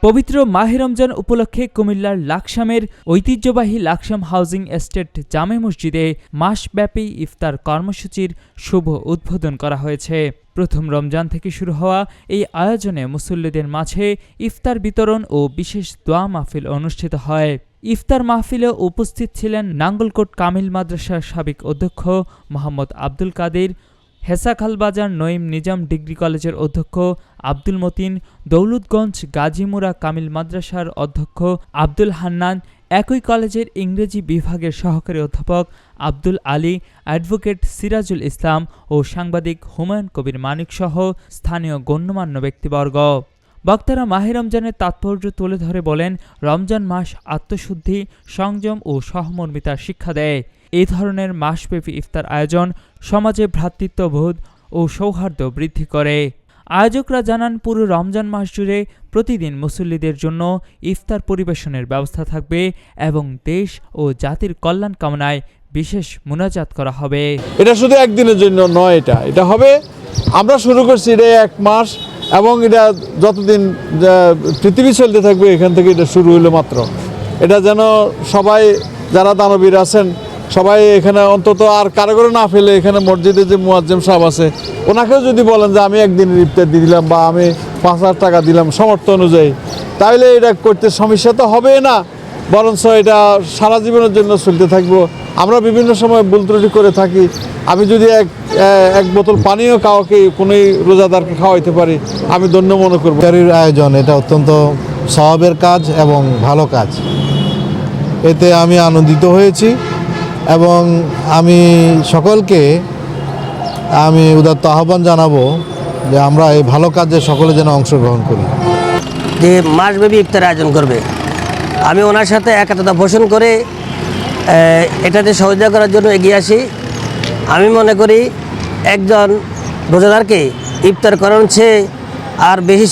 পবিত্র মাহে রমজান উপলক্ষে কুমিল্লার লাকসামের ঐতিহ্যবাহী লাকসাম হাউজিং এস্টেট জামে মসজিদে মাসব্যাপী ইফতার কর্মসূচির শুভ উদ্বোধন করা হয়েছে। প্রথম রমজান থেকে শুরু হওয়া এই আয়োজনে মুসল্লিদের মাঝে ইফতার বিতরণ ও বিশেষ দোয়া মাহফিল অনুষ্ঠিত হয়। ইফতার মাহফিলে উপস্থিত ছিলেন নাঙ্গলকোট কামিল মাদ্রাসার সাবেক অধ্যক্ষ মোহাম্মদ আব্দুল কাদির, হেসাখালবাজার নঈম নিজাম ডিগ্রি কলেজের অধ্যক্ষ আব্দুল মতিন, দৌলতগঞ্জ গাজীমুরা কামিল মাদ্রাসার অধ্যক্ষ আব্দুল হান্নান, একই কলেজের ইংরেজি বিভাগের সহকারী অধ্যাপক আব্দুল আলী, অ্যাডভোকেট সিরাজুল ইসলাম ও সাংবাদিক হুমায়ুন কবির মানিক সহ স্থানীয় গণ্যমান্য ব্যক্তিবর্গ। বক্তারা মাহে রমজানের তাৎপর্য তুলে ধরে বলেন, রমজান মাস আত্মশুদ্ধি, সংযম ও সহমর্মিতার শিক্ষা দেয়। এই ধরনের মাসব্যাপী ইফতার আয়োজন সমাজে ভ্রাতৃত্ববোধ ও সৌহার্দ্য বৃদ্ধি করে। আয়োজকরা জানান, পুরো রমজান মাস জুড়ে প্রতিদিন মুসল্লিদের জন্য ইফতার পরিবেশনের ব্যবস্থা থাকবে এবং দেশ ও জাতির কল্যাণ কামনায় বিশেষ মুনাজাত করা হবে। এটা শুধু একদিনের জন্য নয়, এটা হবে, আমরা শুরু করছি এটা এক মাস এবং এটা যতদিন পৃথিবী চলতে থাকবে এখান থেকে এটা শুরু হলো মাত্র। এটা যেন সবাই যারা দানবীর আছেন সবাই এখানে অন্তত আর কারিগরে না ফেলে এখানে মসজিদে যে মুয়াজ্জেম সাহেব আছে ওনাকেও যদি বলেন যে আমি একদিনের ইফতার দিয়ে দিলাম বা আমি 5,000 টাকা দিলাম সমর্থ অনুযায়ী, তাহলে এটা করতে সমস্যা তো হবে না, বরঞ্চ এটা সারা জীবনের জন্য চলতে থাকবো। আমরা বিভিন্ন সময় ভুল ত্রুটি করে থাকি, আমি যদি এক বোতল পানিও কাউকে কোনো রোজাদারকে খাওয়াইতে পারি আমি ধন্য মনে করব। ইফতারির আয়োজন এটা অত্যন্ত সওয়াবের কাজ এবং ভালো কাজ, এতে আমি আনন্দিত হয়েছি এবং আমি সকলকে উদাত্ত আহ্বান জানাবো যে আমরা এই ভালো কাজে সকলে যেন অংশগ্রহণ করি। যে মাসব্যাপী ইফতার আয়োজন করবে, আমি ওনার সাথে একতা পোষণ করে এটাতে সহযোগিতা করার জন্য এগিয়ে আসি। আমি মনে করি একজন রোজাদারকে ইফতার করানোর চেয়ে আর বেশি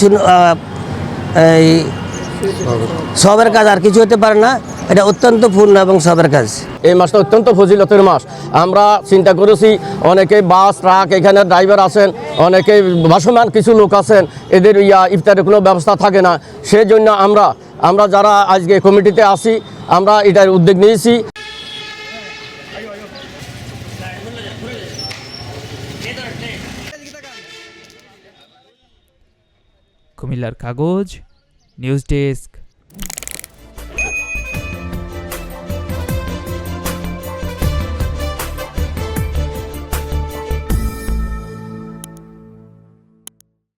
সবের কাজ আর কিছু হতে পারে না। এটা অত্যন্ত পূর্ণ এবং সবের কাজ। এই মাসটা অত্যন্ত ফজিলতের মাস। আমরা চিন্তা করেছি অনেকে বাস ট্রাক এখানে ড্রাইভার আছেন, অনেকে ভাসমান কিছু লোক আছেন, এদের ইফতারের কোনো ব্যবস্থা থাকে না। সেই জন্য আমরা যারা আজকে কমিটিতে আছি আমরা এটার উদ্যোগ নিয়েছি। কুমিল্লার কাগজ, নিউজ ডেস্ক।